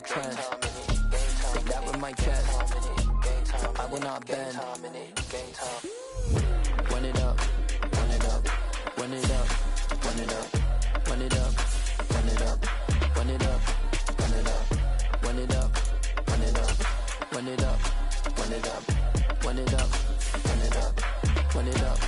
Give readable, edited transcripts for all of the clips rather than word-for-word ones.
trends. Take that with my chest. I will not bend. Run it up, run it up, run it up, run it up, run it up, run it up, run it up, run it up, run it up, run it up, run it up, run it up, run it up, run it up, run it up.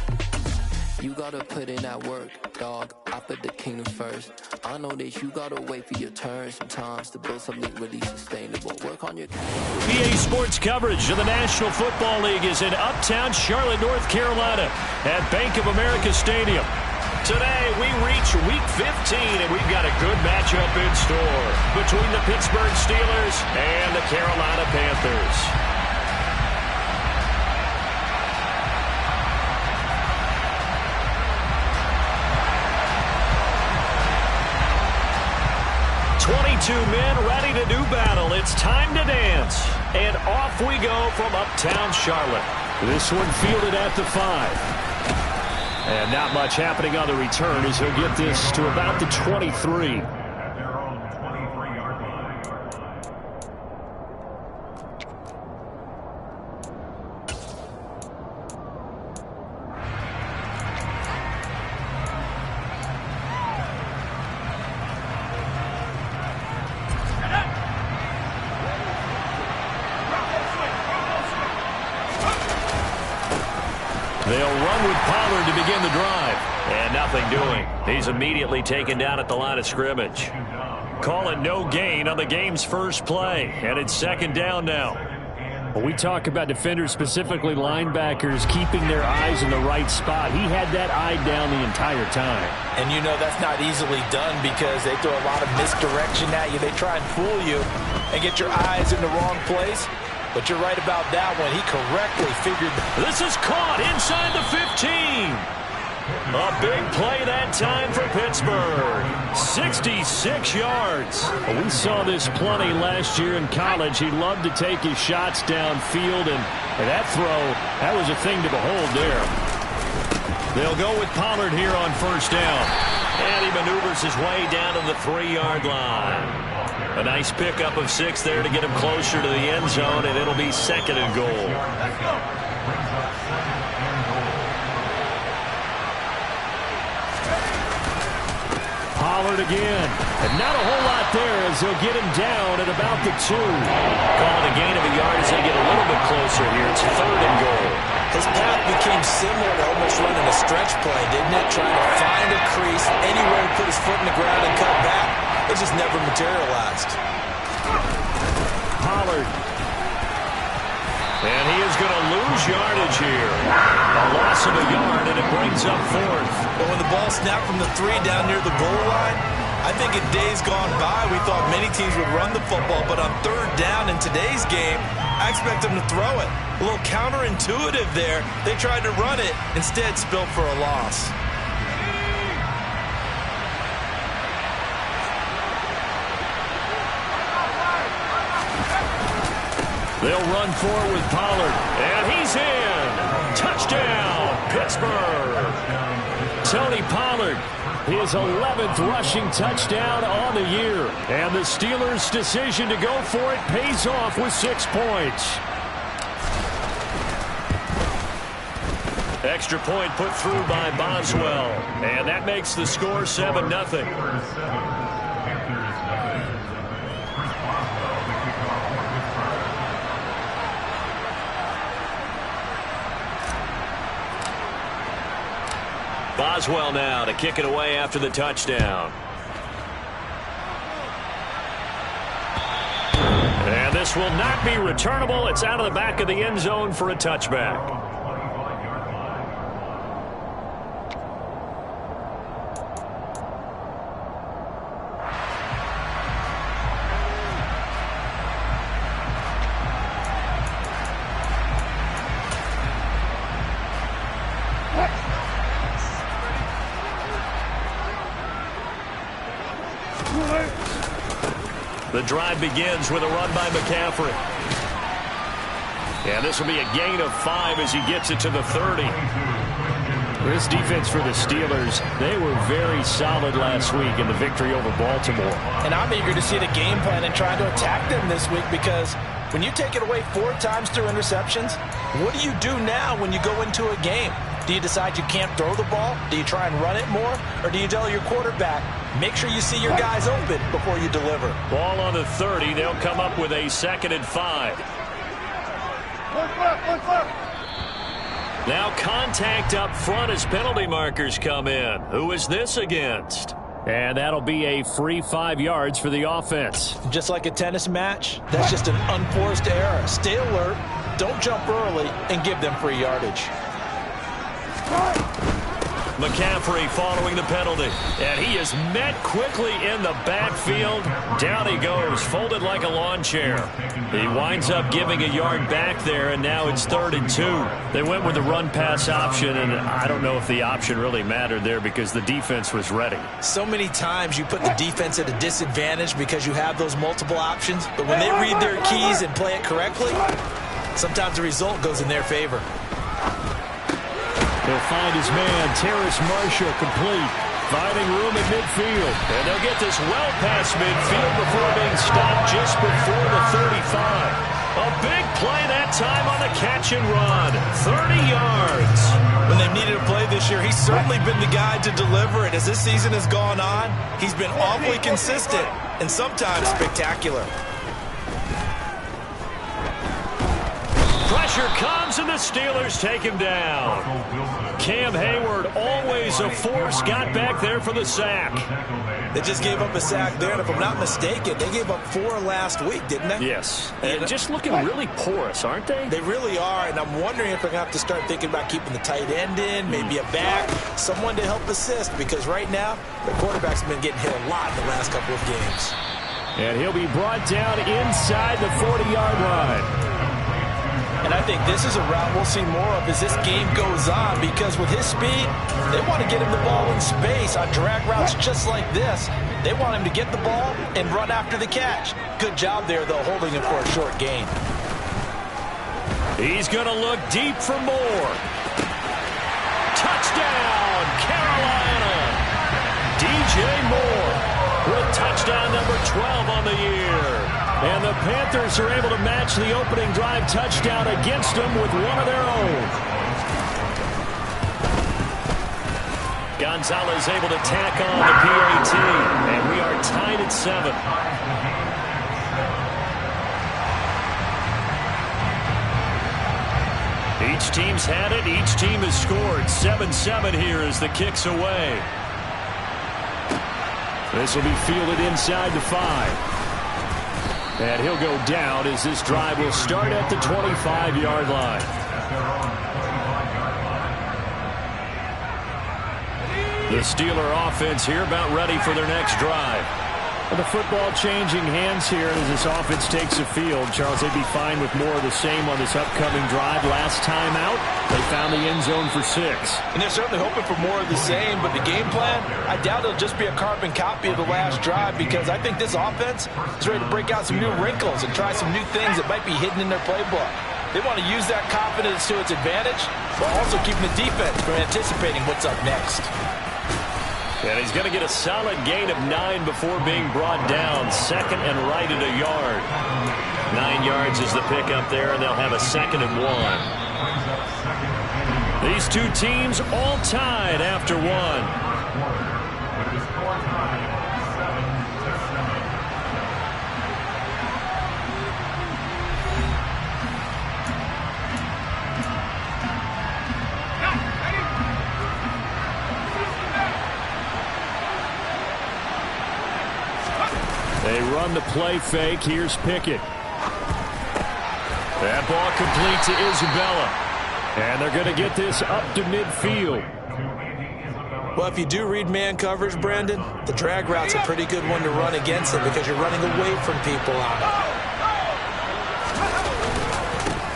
You gotta put in that work, dog. I put the kingdom first. I know that you gotta wait for your turn sometimes to build something really sustainable. Work on your EA Sports coverage of the National Football League is in Uptown Charlotte, North Carolina at Bank of America Stadium. Today we reach Week 15 and we've got a good matchup in store between the Pittsburgh Steelers and the Carolina Panthers. Two men ready to do battle. It's time to dance. And off we go from Uptown Charlotte. This one fielded at the 5. And not much happening on the return as he'll get this to about the 23. They'll run with Pollard to begin the drive. And nothing doing. He's immediately taken down at the line of scrimmage. Call it no gain on the game's first play. And it's second down now. When we talk about defenders, specifically linebackers, keeping their eyes in the right spot, he had that eye down the entire time. And you know that's not easily done because they throw a lot of misdirection at you. They try and fool you and get your eyes in the wrong place. But you're right about that one. He correctly figured. This is caught inside the 15. A big play that time for Pittsburgh. 66 yards. Well, we saw this plenty last year in college. He loved to take his shots downfield, and that throw, that was a thing to behold there. They'll go with Pollard here on first down. And he maneuvers his way down to the 3-yard line. A nice pickup of 6 there to get him closer to the end zone, and it'll be second and goal. Pollard again. And not a whole lot there as they'll get him down at about the 2. Calling a gain of a yard as they get a little bit closer here. It's third and goal. His path became similar to almost running a stretch play, didn't it? Trying to find a crease, anywhere to put his foot in the ground and cut back. It just never materialized. Pollard. And he is going to lose yardage here. A loss of a yard, and it brings up fourth. But when the ball snapped from the 3 down near the goal line, I think in days gone by, we thought many teams would run the football. But on third down in today's game, I expect them to throw it. A little counterintuitive there. They tried to run it, instead spilled for a loss. They'll run forward with Pollard. And he's in. Touchdown, Pittsburgh. Tony Pollard, his 11th rushing touchdown on the year. And the Steelers' decision to go for it pays off with 6 points. Extra point put through by Boswell. And that makes the score 7-0. Boswell now to kick it away after the touchdown. And this will not be returnable. It's out of the back of the end zone for a touchback. The drive begins with a run by McCaffrey. And this will be a gain of 5 as he gets it to the 30. This defense for the Steelers, they were very solid last week in the victory over Baltimore. And I'm eager to see the game plan and try to attack them this week, because when you take it away 4 times through interceptions, what do you do now when you go into a game? Do you decide you can't throw the ball? Do you try and run it more? Or do you tell your quarterback, make sure you see your guys open before you deliver? Ball on the 30. They'll come up with a 2nd and 5. Now contact up front as penalty markers come in. Who is this against? And that'll be a free 5 yards for the offense. Just like a tennis match, that's just an unforced error. Stay alert, don't jump early, and give them free yardage. McCaffrey following the penalty. And he is met quickly in the backfield. Down he goes, folded like a lawn chair. He winds up giving a yard back there, and now it's 3rd and 2. They went with the run-pass option, and I don't know if the option really mattered there because the defense was ready. So many times you put the defense at a disadvantage because you have those multiple options, but when they read their keys and play it correctly, sometimes the result goes in their favor. He'll find his man, Terrace Marshall, complete. Finding room at midfield. And they'll get this well past midfield before being stopped just before the 35. A big play that time on the catch and run. 30 yards. When they've needed a play this year, he's certainly been the guy to deliver it. As this season has gone on, he's been awfully consistent and sometimes spectacular. Pressure comes, and the Steelers take him down. Cam Hayward, always a force, got back there for the sack. They just gave up a sack there, and if I'm not mistaken, they gave up 4 last week, didn't they? Yes. And just looking really porous, aren't they? They really are, and I'm wondering if they're going to have to start thinking about keeping the tight end in, maybe a back, someone to help assist, because right now, the quarterback's been getting hit a lot in the last couple of games. And he'll be brought down inside the 40-yard line. And I think this is a route we'll see more of as this game goes on, because with his speed, they want to get him the ball in space on drag routes just like this. They want him to get the ball and run after the catch. Good job there, though, holding him for a short gain. He's going to look deep for more. Touchdown, Carolina! DJ Moore with touchdown number 12 on the year. And the Panthers are able to match the opening drive touchdown against them with one of their own. Gonzalez able to tack on the PAT, and we are tied at 7. Each team's had it. Each team has scored. 7-7 here as the kick's away. This will be fielded inside the 5. And he'll go down as this drive will start at the 25-yard line. The Steeler offense here about ready for their next drive. Well, the football changing hands here as this offense takes the field. Charles, they'd be fine with more of the same on this upcoming drive. Last time out, they found the end zone for 6. And they're certainly hoping for more of the same, but the game plan, I doubt it'll just be a carbon copy of the last drive, because I think this offense is ready to break out some new wrinkles and try some new things that might be hidden in their playbook. They want to use that confidence to its advantage, while also keeping the defense from anticipating what's up next. And he's going to get a solid gain of 9 before being brought down. 2nd and right at a yard. 9 yards is the pickup there, and they'll have a 2nd and 1. These two teams all tied after 1. They run the play fake. Here's Pickett. That ball complete to Isabella. And they're going to get this up to midfield. Well, if you do read man coverage, Brandon, the drag route's a pretty good one to run against it because you're running away from people on it.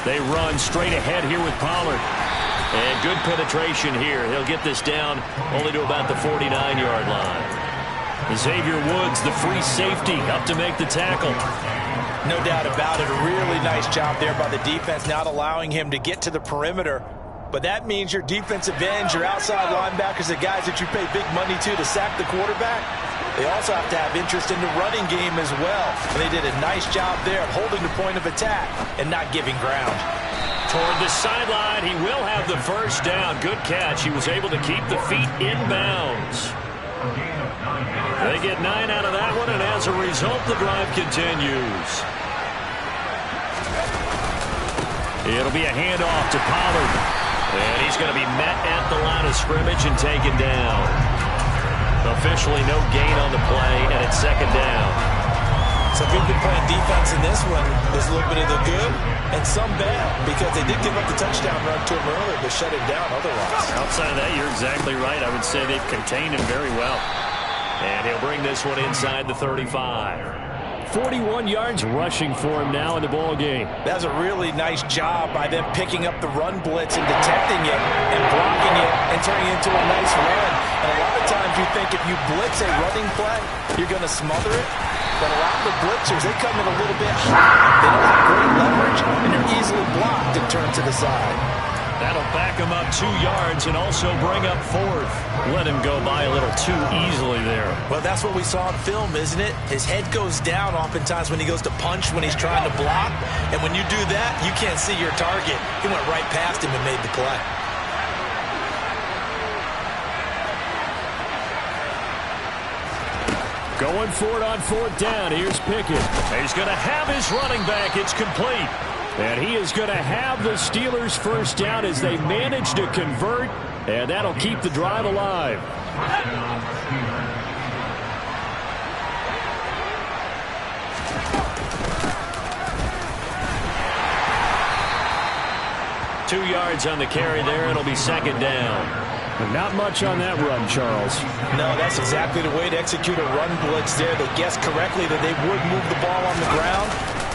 They run straight ahead here with Pollard. And good penetration here. He'll get this down only to about the 49-yard line. Xavier Woods, the free safety, up to make the tackle. No doubt about it. A really nice job there by the defense, not allowing him to get to the perimeter But that means your defensive ends, your outside linebackers, the guys that you pay big money to sack the quarterback, they also have to have interest in the running game as well. And they did a nice job there of holding the point of attack and not giving ground. Toward the sideline, he will have the first down. Good catch. He was able to keep the feet in bounds. They get 9 out of that one, and as a result, the drive continues. It'll be a handoff to Pollard. And he's going to be met at the line of scrimmage and taken down. Officially no gain on the play, and it's second down. So if you've been playing defense in this one, there's a little bit of the good and some bad, because they did give up the touchdown run to him earlier, but shut him down otherwise. Outside of that, you're exactly right. I would say they've contained him very well. And he'll bring this one inside the 35. 41 yards rushing for him now in the ball game. That's a really nice job by them picking up the run blitz and detecting it and blocking it and turning it into a nice run. And a lot of times you think if you blitz a running play, you're going to smother it. But a lot of the blitzers, they come in a little bit high. They don't have great leverage, and they're easily blocked and turned to the side. That'll back him up 2 yards and also bring up fourth. Let him go by a little too easily there. Well, that's what we saw in film, isn't it? His head goes down oftentimes when he goes to punch, when he's trying to block. And when you do that, you can't see your target. He went right past him and made the play. Going for it on fourth down. Here's Pickett. He's going to have his running back. It's complete. And he is going to have the Steelers first down as they manage to convert, and that'll keep the drive alive. Two yards on the carry there. It'll be second down. Not much on that run, Charles. No, that's exactly the way to execute a run blitz there. They guessed correctly that they would move the ball on the ground,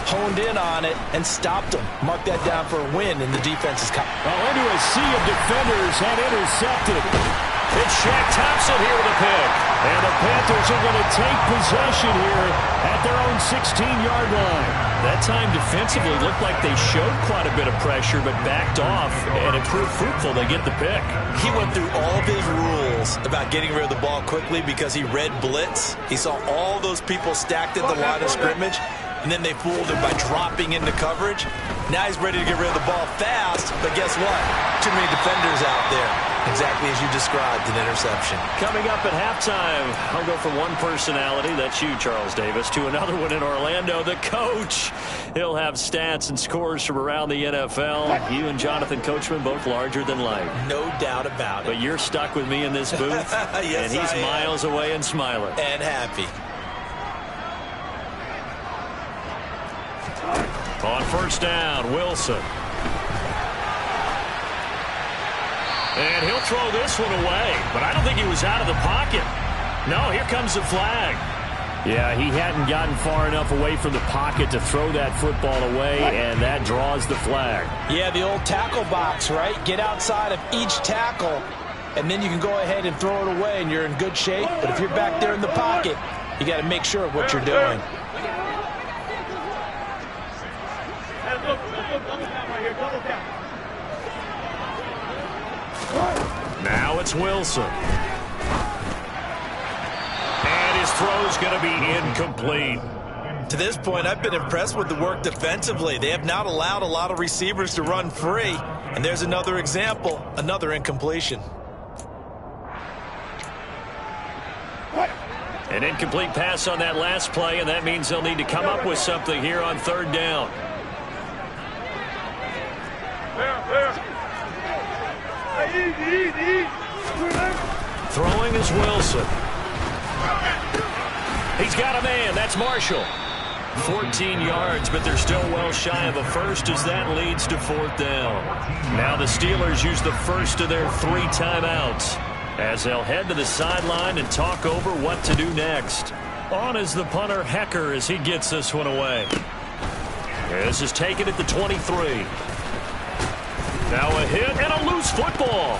honed in on it, and stopped them. Mark that down for a win, and the defense is coming. Well, into a sea of defenders and intercepted. It's Shaq Thompson here with a pick. And the Panthers are going to take possession here at their own 16-yard line. That time defensively looked like they showed quite a bit of pressure, but backed off, and it proved fruitful. They get the pick. He went through all of his rules about getting rid of the ball quickly because he read blitz. He saw all those people stacked at the line of scrimmage, and then they fooled him by dropping into coverage. Now he's ready to get rid of the ball fast, but guess what? Too many defenders out there. Exactly as you described, an interception. Coming up at halftime, I'll go from one personality, that's you, Charles Davis, to another one in Orlando, the coach. He'll have stats and scores from around the NFL. You and Jonathan Coachman, both larger than life. No doubt about it. But you're stuck with me in this booth, yes, and he's miles away and smiling. And happy. On first down, Wilson. And he'll throw this one away, but I don't think he was out of the pocket. No, here comes the flag. Yeah, he hadn't gotten far enough away from the pocket to throw that football away, and that draws the flag. Yeah, the old tackle box, right? Get outside of each tackle, and then you can go ahead and throw it away, and you're in good shape. But if you're back there in the pocket, you got to make sure of what you're doing. Now it's Wilson. And his throw's going to be incomplete. To this point, I've been impressed with the work defensively. They have not allowed a lot of receivers to run free. And there's another example, another incompletion. An incomplete pass on that last play, and that means they'll need to come up with something here on third down. Throwing is Wilson. He's got a man. That's Marshall. 14 yards, but they're still well shy of a first as that leads to fourth down. Now the Steelers use the first of their 3 timeouts as they'll head to the sideline and talk over what to do next. On is the punter, Hecker, as he gets this one away. This is taken at the 23. Now a hit and a loose football.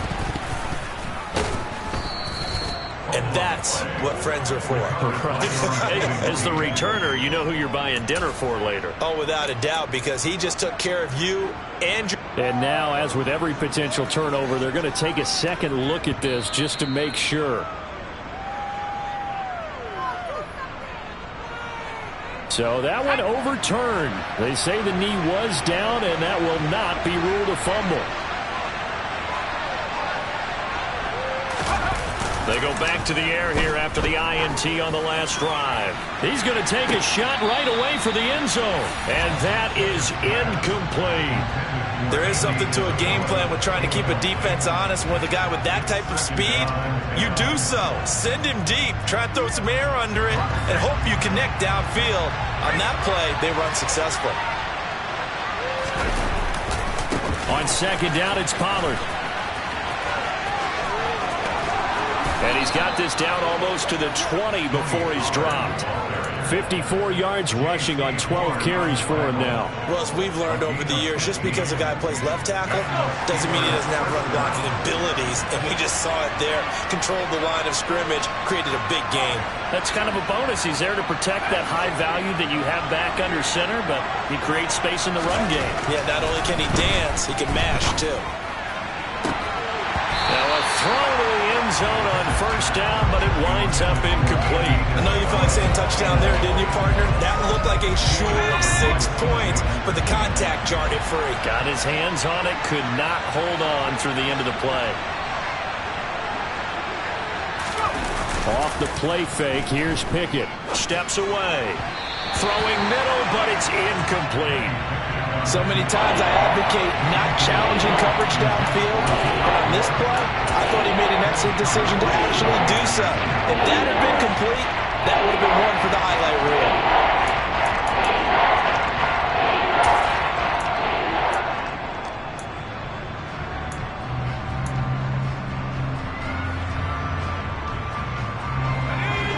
And that's what friends are for. Right. Hey, as the returner, you know who you're buying dinner for later. Oh, without a doubt, because he just took care of you and your... And now, as with every potential turnover, they're going to take a second look at this just to make sure. So that one overturned. They say the knee was down, and that will not be ruled a fumble. They go back to the air here after the INT on the last drive. He's going to take a shot right away for the end zone. And that is incomplete. There is something to a game plan with trying to keep a defense honest. With a guy with that type of speed, you do so. Send him deep. Try to throw some air under it and hope you connect downfield. On that play, they were unsuccessful. On second down, it's Pollard. And he's got this down almost to the 20 before he's dropped. 54 yards rushing on 12 carries for him now. Well, as we've learned over the years, just because a guy plays left tackle doesn't mean he doesn't have run blocking abilities. And we just saw it there. Controlled the line of scrimmage, created a big gain. That's kind of a bonus. He's there to protect that high value that you have back under center, but he creates space in the run game. Yeah, not only can he dance, he can mash, too. Now a throw to the end zone on first down, but it winds up incomplete. I know you felt like saying touchdown there, didn't you, partner? That looked like a sure 6 points, but the contact jarred it free. Got his hands on it, could not hold on through the end of the play. Off the play fake, here's Pickett. Steps away. Throwing middle, but it's incomplete. So many times I advocate not challenging coverage downfield. But on this play, I thought he made an excellent decision to actually do so. If that had been complete, that would have been one for the highlight reel.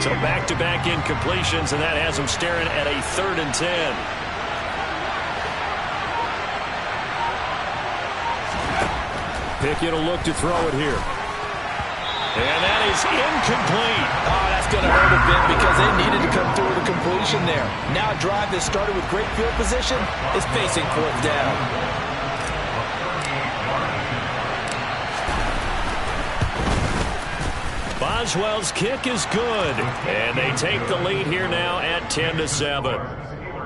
So back-to-back incompletions, and that has him staring at a 3rd and 10. Pickett will look to throw it here. And that is incomplete. Oh, that's going to hurt a bit because they needed to come through with a completion there. Now a drive that started with great field position is facing 4th down. Boswell's kick is good. And they take the lead here now at 10-7.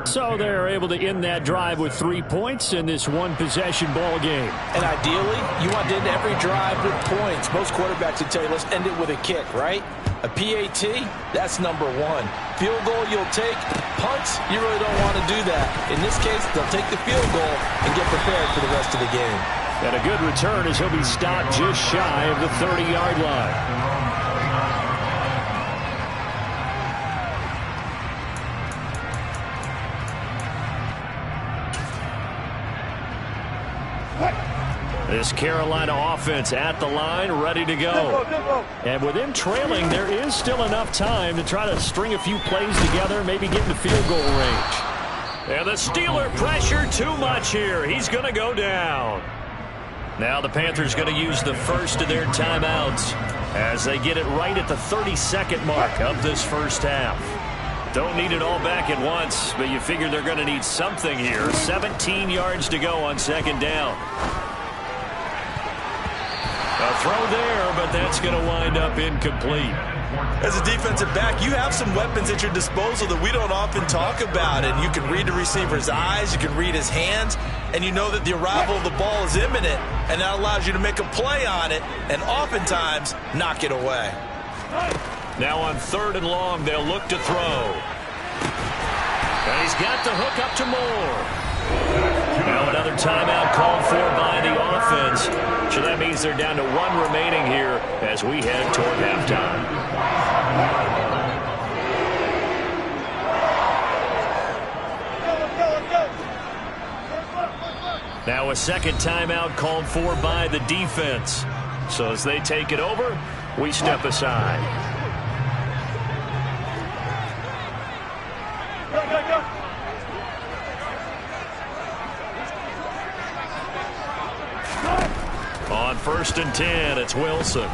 So they're able to end that drive with 3 points in this one-possession ball game. And ideally, you want to end every drive with points. Most quarterbacks would tell you, let's end it with a kick, right? A PAT, that's number 1. Field goal, you'll take. Punts, you really don't want to do that. In this case, they'll take the field goal and get prepared for the rest of the game. And a good return as he'll be stopped just shy of the 30-yard line. This Carolina offense at the line, ready to go. And with him trailing, there is still enough time to try to string a few plays together, maybe get into field goal range. And the Steeler pressure too much here. He's going to go down. Now the Panthers going to use the first of their timeouts as they get it right at the 32nd mark of this first half. Don't need it all back at once, but you figure they're going to need something here. 17 yards to go on second down. A throw there, but that's going to wind up incomplete. As a defensive back, you have some weapons at your disposal that we don't often talk about. And you can read the receiver's eyes, you can read his hands, and you know that the arrival of the ball is imminent, and that allows you to make a play on it and oftentimes knock it away. Now on 3rd and long, they'll look to throw. And he's got the hook up to Moore. Now another timeout called for by the offense. So that means they're down to 1 remaining here as we head toward halftime. Now a second timeout called for by the defense. So as they take it over, we step aside. On 1st and 10, it's Wilson.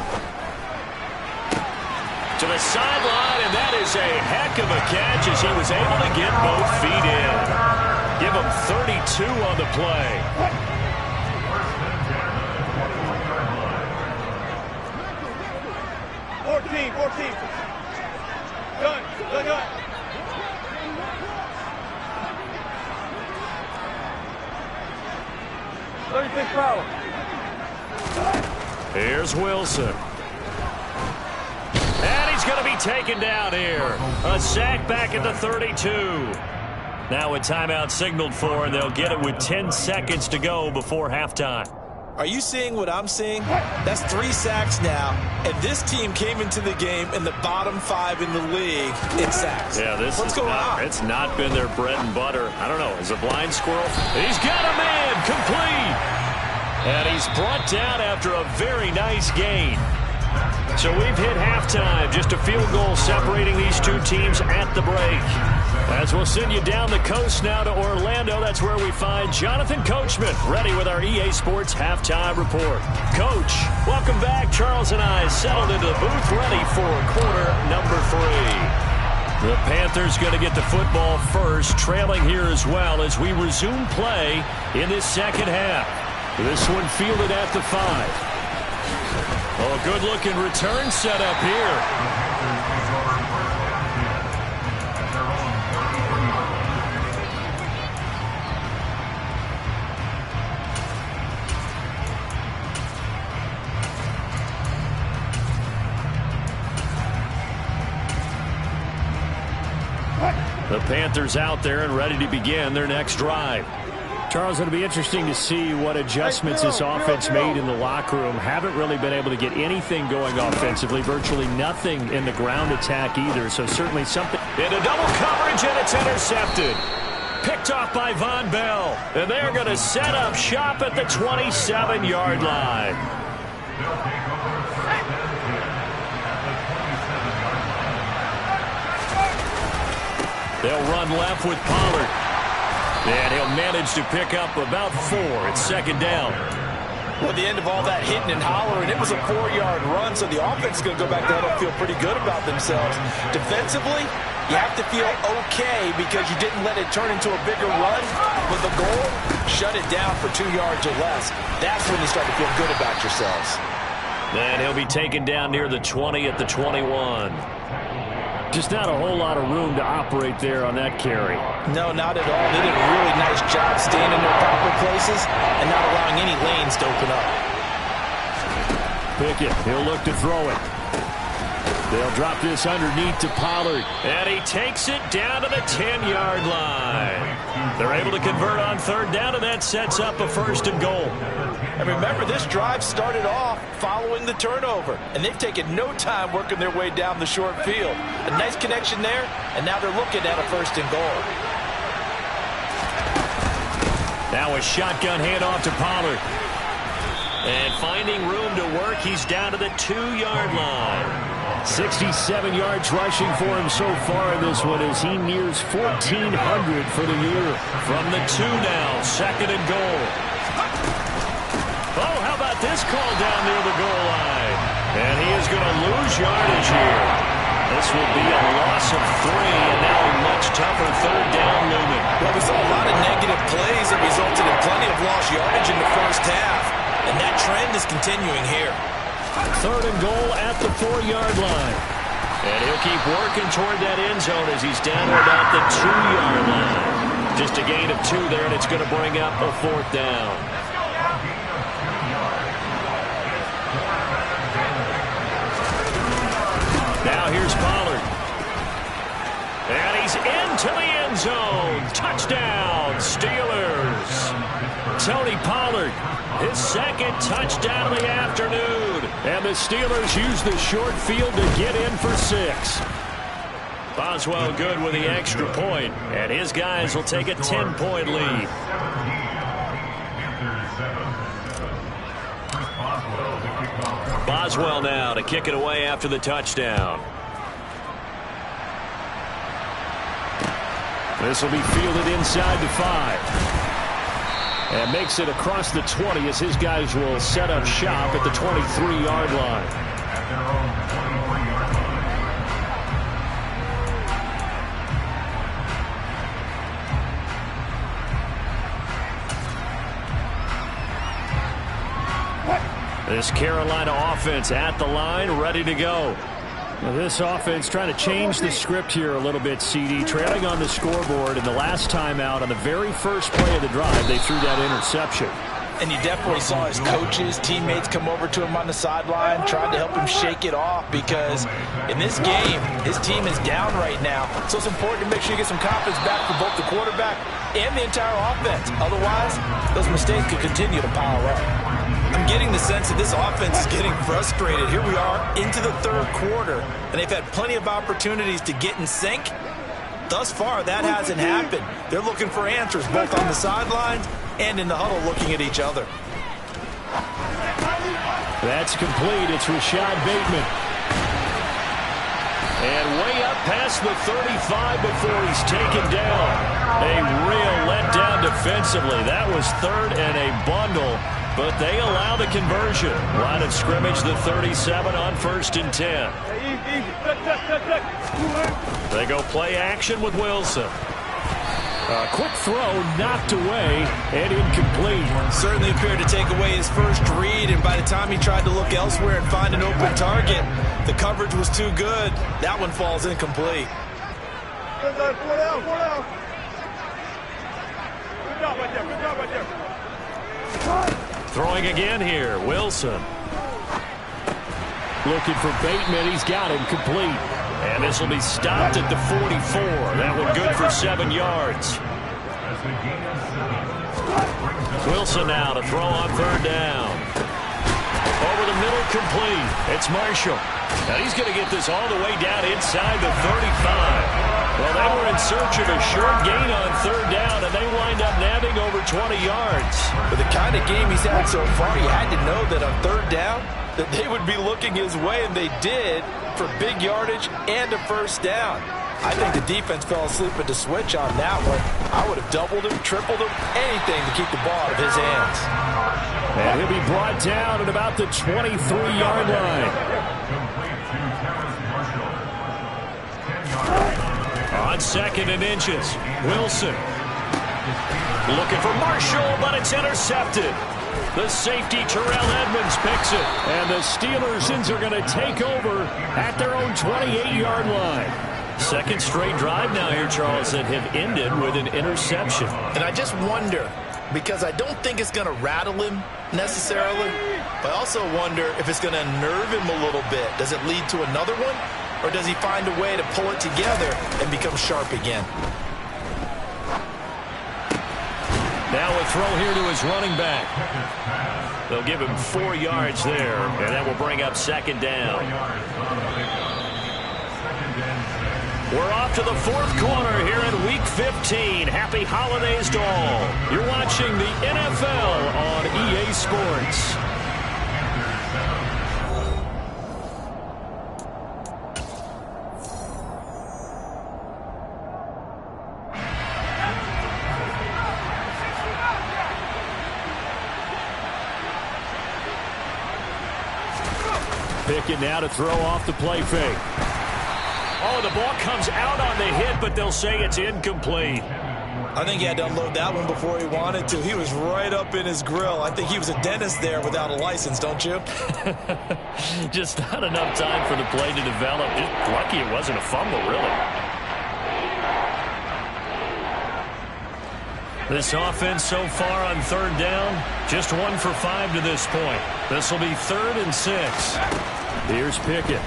To the sideline, and that is a heck of a catch as he was able to get both feet in. Give him 32 on the play. 14. Gun. 36 foul. Here's Wilson. And he's going to be taken down here. A sack back at the 32. Now a timeout signaled for, and they'll get it with 10 seconds to go before halftime. Are you seeing what I'm seeing? That's 3 sacks now, and this team came into the game in the bottom 5 in the league in sacks. Yeah, What's going on? It's not been their bread and butter. I don't know. Is a blind squirrel? He's got a man complete. And he's brought down after a very nice gain. So we've hit halftime. Just a field goal separating these two teams at the break. As we'll send you down the coast now to Orlando, that's where we find Jonathan Coachman, ready with our EA Sports halftime report. Coach, welcome back. Charles and I settled into the booth, ready for quarter number 3. The Panthers going to get the football first, trailing here as well as we resume play in this second half. This one fielded at the 5. Oh, good-looking return set up here. The Panthers out there and ready to begin their next drive. Charles, it'll be interesting to see what adjustments this offense made in the locker room. Haven't really been able to get anything going offensively, virtually nothing in the ground attack either, so certainly something. Into double coverage, and it's intercepted. Picked off by Von Bell, and they're going to set up shop at the 27-yard line. They'll run left with Pollard. And he'll manage to pick up about 4. It's second down. Well, at the end of all that hitting and hollering, it was a 4-yard run, so the offense is going to go back there and feel pretty good about themselves. Defensively, you have to feel okay because you didn't let it turn into a bigger run. But the goal, shut it down for 2 yards or less. That's when you start to feel good about yourselves. And he'll be taken down near the 20 at the 21. Just not a whole lot of room to operate there on that carry. No, not at all. They did a really nice job staying in their proper places and not allowing any lanes to open up. Pickett, he'll look to throw it. They'll drop this underneath to Pollard. And he takes it down to the 10-yard line. They're able to convert on third down, and that sets up a 1st and goal. And remember, this drive started off following the turnover, and they've taken no time working their way down the short field. A nice connection there, and now they're looking at a 1st and goal. Now a shotgun handoff to Pollard. And finding room to work, he's down to the 2-yard line. 67 yards rushing for him so far in this one as he nears 1,400 for the year. From the 2 now, 2nd and goal. Oh, how about this call down near the goal line? And he is going to lose yardage here. This will be a loss of 3, and now a much tougher 3rd down looming. Well, we saw a lot of negative plays that resulted in plenty of lost yardage in the first half, and that trend is continuing here. 3rd and goal at the 4-yard line. And he'll keep working toward that end zone as he's down to about the 2-yard line. Just a gain of 2 there, and it's going to bring up a 4th down. Now here's Pollard. And he's into the end zone. Touchdown, Steelers. Tony Pollard, his 2nd touchdown of the afternoon. And the Steelers use the short field to get in for 6. Boswell good with the extra point, and his guys will take a 10-point lead. Boswell now to kick it away after the touchdown. This will be fielded inside the 5. And makes it across the 20 as his guys will set up shop at the 23-yard line. This Carolina offense at the line, ready to go. Now this offense trying to change the script here a little bit, CD. Trailing on the scoreboard, and the last time out on the very first play of the drive, they threw that interception. And you definitely saw his coaches, teammates come over to him on the sideline, trying to help him shake it off, because in this game, his team is down right now. So it's important to make sure you get some confidence back for both the quarterback and the entire offense. Otherwise, those mistakes could continue to pile up. I'm getting the sense that this offense is getting frustrated. Here we are into the third quarter, and they've had plenty of opportunities to get in sync. Thus far, that hasn't happened. They're looking for answers both on the sidelines and in the huddle looking at each other. That's complete. It's Rashad Bateman. And way up past the 35 before he's taken down. A real letdown defensively. That was third and a bundle, but they allow the conversion. Line of scrimmage, the 37 on 1st and 10. They go play action with Wilson. A quick throw knocked away and incomplete. Certainly appeared to take away his first read, and by the time he tried to look elsewhere and find an open target, the coverage was too good. That one falls incomplete. Good down, 4 down, 4 down. Good job right there, good job right there. Throwing again here, Wilson. Looking for Bateman, he's got him complete. And this will be stopped at the 44. That one good for 7 yards. Wilson now to throw on 3rd down. Over the middle, complete. It's Marshall. Now he's going to get this all the way down inside the 35. Well, they were in search of a short gain on 3rd down, and they wind up nabbing over 20 yards. With the kind of game he's had so far, you had to know that on 3rd down, that they would be looking his way, and they did, for big yardage and a 1st down. I think the defense fell asleep at the switch on that one. I would have doubled him, tripled him, anything to keep the ball out of his hands. And he'll be brought down at about the 23-yard line. On 2nd and inches, Wilson. Looking for Marshall, but it's intercepted. The safety, Terrell Edmonds, picks it. And the Steelers are going to take over at their own 28-yard line. Second straight drive now here, Charles, that have ended with an interception. And I just wonder, because I don't think it's going to rattle him necessarily, but I also wonder if it's going to unnerve him a little bit. Does it lead to another one? Or does he find a way to pull it together and become sharp again? Now a throw here to his running back. They'll give him 4 yards there, and that will bring up 2nd down. We're off to the 4th quarter here in Week 15. Happy holidays to all. You're watching the NFL on EA Sports. Pickett now to throw off the play fake. Oh, the ball comes out on the hit, but they'll say it's incomplete. I think he had to unload that one before he wanted to. He was right up in his grill. I think he was a dentist there without a license, don't you? Just not enough time for the play to develop. Just lucky it wasn't a fumble, really. This offense so far on 3rd down, just 1 for 5 to this point. This will be 3rd and 6. Here's Pickett.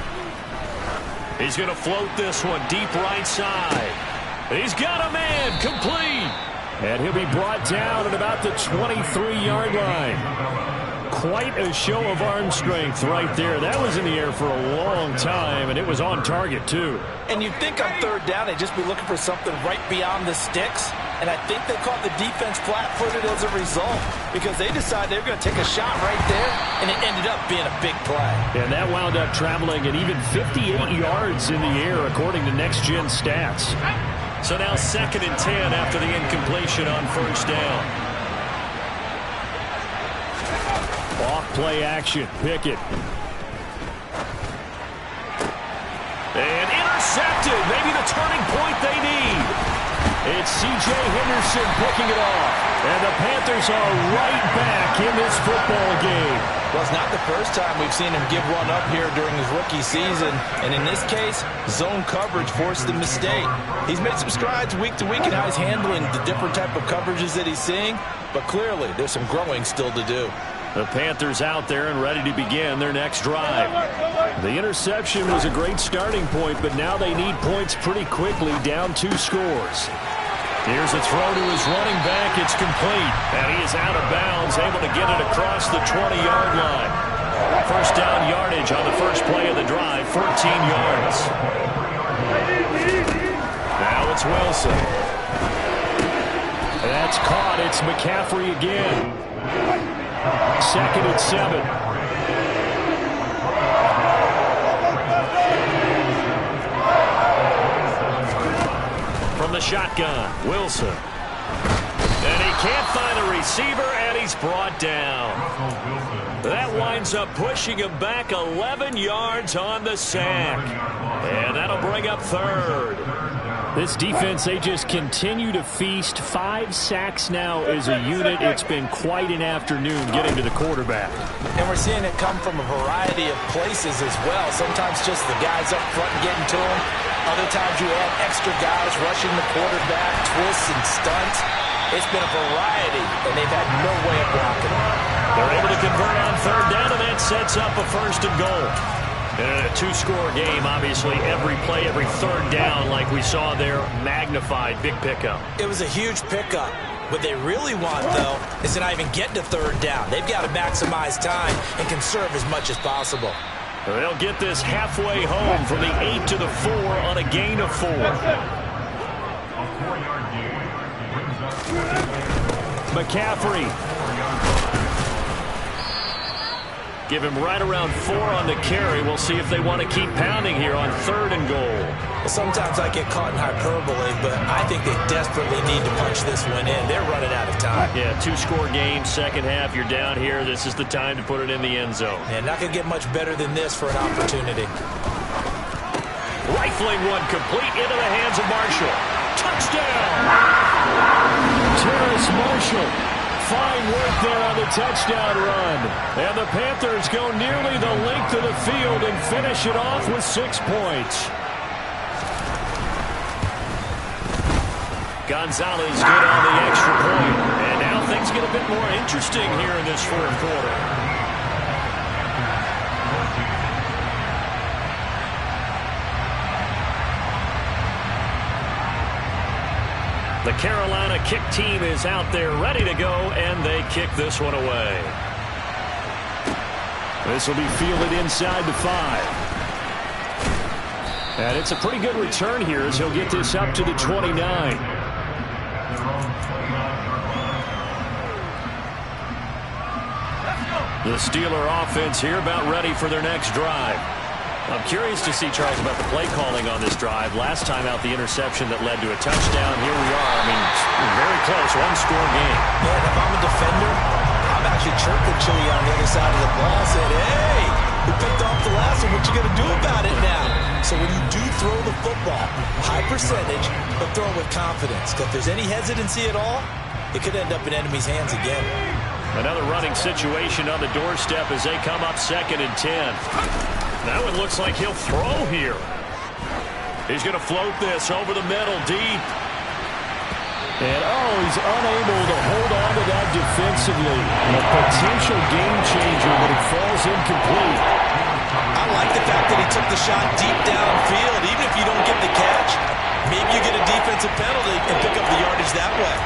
He's going to float this one deep right side. He's got a man, complete. And he'll be brought down at about the 23-yard line. Quite a show of arm strength right there. That was in the air for a long time, and it was on target, too. And you'd think on 3rd down they'd just be looking for something right beyond the sticks. And I think they caught the defense flat-footed as a result, because they decided they were going to take a shot right there, and it ended up being a big play. And that wound up traveling at even 58 yards in the air, according to Next Gen Stats. So now 2nd and 10 after the incompletion on 1st down. Off play action, Pickett. And intercepted, maybe the turning point they need. it's C.J. Henderson picking it off. And the Panthers are right back in this football game. Well, it's not the first time we've seen him give one up here during his rookie season. And in this case, zone coverage forced the mistake. He's made some strides week to week in how he's handling the different type of coverages that he's seeing. But clearly, there's some growing still to do. The Panthers out there and ready to begin their next drive. The interception was a great starting point, but now they need points pretty quickly, down 2 scores. Here's a throw to his running back. It's complete, and he is out of bounds, able to get it across the 20-yard line. First down yardage on the first play of the drive, 14 yards. Now it's Wilson. That's caught. It's McCaffrey again. 2nd and 7. From the shotgun, Wilson. And he can't find a receiver, and he's brought down. That winds up pushing him back 11 yards on the sack. And that'll bring up 3rd. This defense, they just continue to feast. 5 sacks now as a unit. It's been quite an afternoon getting to the quarterback. And we're seeing it come from a variety of places as well. Sometimes just the guys up front getting to him. Other times you add extra guys rushing the quarterback, twists and stunts. It's been a variety, and they've had no way of blocking it. They're able to convert on 3rd down, and that sets up a 1st and goal. And in a 2-score game, obviously, every play, every 3rd down, like we saw there, magnified, big pickup. It was a huge pickup. What they really want, though, is to not even get to 3rd down. They've got to maximize time and conserve as much as possible. They'll get this halfway home from the 8 to the 4 on a gain of 4. McCaffrey. Give him right around 4 on the carry. We'll see if they want to keep pounding here on 3rd and goal. Well, sometimes I get caught in hyperbole, but I think they desperately need to punch this one in. They're running out of time. Yeah, 2-score game, second half. You're down here. This is the time to put it in the end zone. And not going to get much better than this for an opportunity. Rifling one complete into the hands of Marshall. Touchdown! Terrace Marshall. Fine work there on the touchdown run. And the Panthers go nearly the length of the field and finish it off with 6 points. Gonzalez good on the extra point. And now things get a bit more interesting here in this 4th quarter. The Carolina kick team is out there ready to go, and they kick this one away. This will be fielded inside the 5. And it's a pretty good return here as he'll get this up to the 29. The Steeler offense here about ready for their next drive. I'm curious to see, Charles, about the play calling on this drive. Last time out, the interception that led to a touchdown. Here we are. I mean, very close, 1-score game. Yeah, if I'm a defender, I'm actually chirping Chili on the other side of the ball. I said, hey, we picked off the last one. What you going to do about it now? So when you do throw the football, high percentage, but throw it with confidence. Because if there's any hesitancy at all, it could end up in enemy's hands again. Another running situation on the doorstep as they come up 2nd and 10. That one looks like he'll throw here. He's going to float this over the middle, deep. And, he's unable to hold on to that defensively. A potential game changer, but it falls incomplete. I like the fact that he took the shot deep downfield. Even if you don't get the catch, maybe you get a defensive penalty and pick up the yardage that way.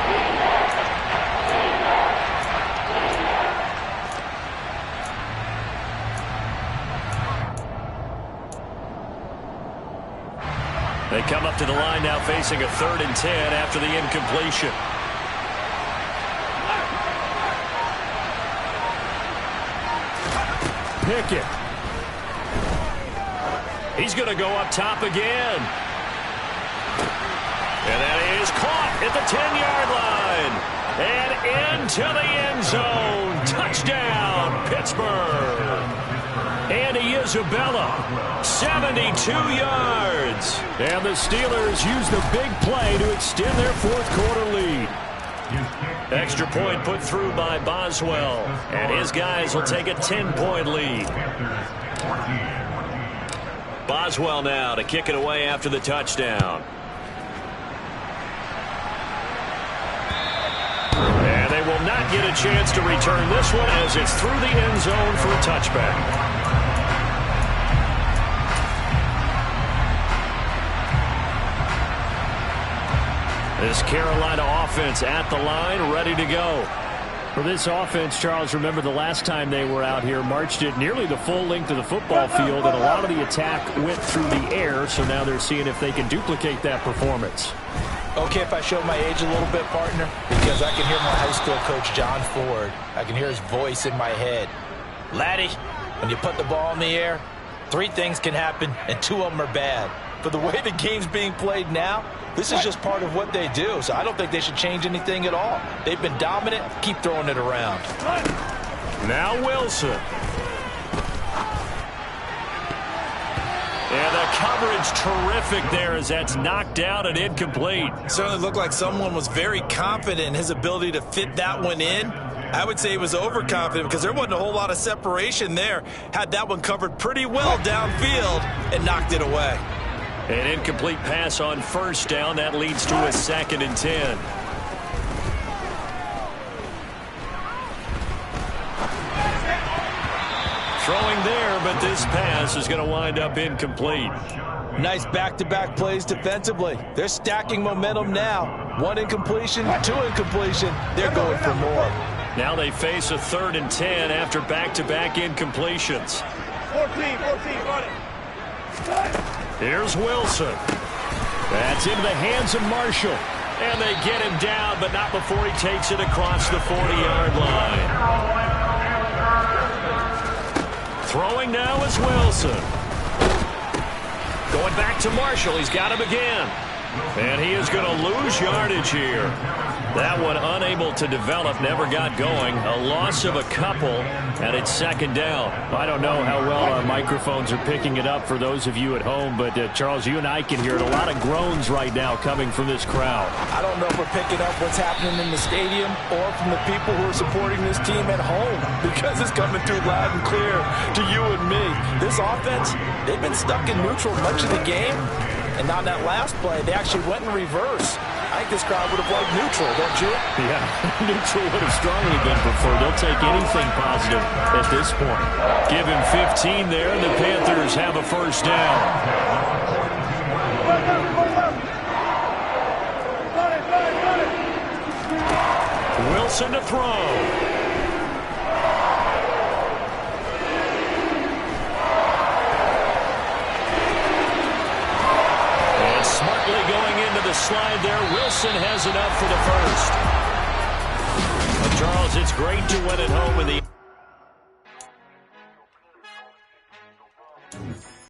They come up to the line now facing a 3rd and 10 after the incompletion. Pickett. He's going to go up top again. And that is caught at the 10-yard line. And into the end zone. Touchdown, Pittsburgh. And Isabella, 72 yards. And the Steelers use the big play to extend their fourth quarter lead. Extra point put through by Boswell. And his guys will take a 10-point lead. Boswell now to kick it away after the touchdown. And they will not get a chance to return this one as it's through the end zone for a touchback. This Carolina offense at the line, ready to go. For this offense, Charles, remember the last time they were out here, marched it nearly the full length of the football field, and a lot of the attack went through the air, so now they're seeing if they can duplicate that performance. Okay, if I show my age a little bit, partner, because I can hear my high school coach, John Ford. I can hear his voice in my head. Laddie, when you put the ball in the air, 3 things can happen, and 2 of them are bad. For the way the game's being played now, this is just part of what they do, so I don't think they should change anything at all. They've been dominant. Keep throwing it around. Now Wilson. And the coverage terrific there as that's knocked out and incomplete. Certainly looked like someone was very confident in his ability to fit that one in. I would say he was overconfident because there wasn't a whole lot of separation there. Had that one covered pretty well downfield and knocked it away. An incomplete pass on first down. That leads to a 2nd and 10. Throwing there, but this pass is going to wind up incomplete. Nice back-to-back plays defensively. They're stacking momentum now. 1 incompletion, 2 incompletion. They're going for more. Now they face a 3rd and 10 after back-to-back incompletions. 14, got it. Here's Wilson. That's into the hands of Marshall. And they get him down, but not before he takes it across the 40-yard line. Throwing now is Wilson. Going back to Marshall. He's got him again. And he is going to lose yardage here. That one unable to develop, never got going. A loss of a couple, and it's 2nd down. I don't know how well our microphones are picking it up for those of you at home, but Charles, you and I can hear it. A lot of groans right now coming from this crowd. I don't know if we're picking up what's happening in the stadium or from the people who are supporting this team at home, because it's coming through loud and clear to you and me. This offense, they've been stuck in neutral much of the game, and on that last play, they actually went in reverse. I think this crowd would have liked neutral, don't you? Yeah, neutral would have strongly been preferred. They'll take anything positive at this point. Give him 15 there, and the Panthers have a first down. Wilson to throw. Smartly going into the slide there. Wilson has enough for the first. Well, Charles, it's great to win at home in the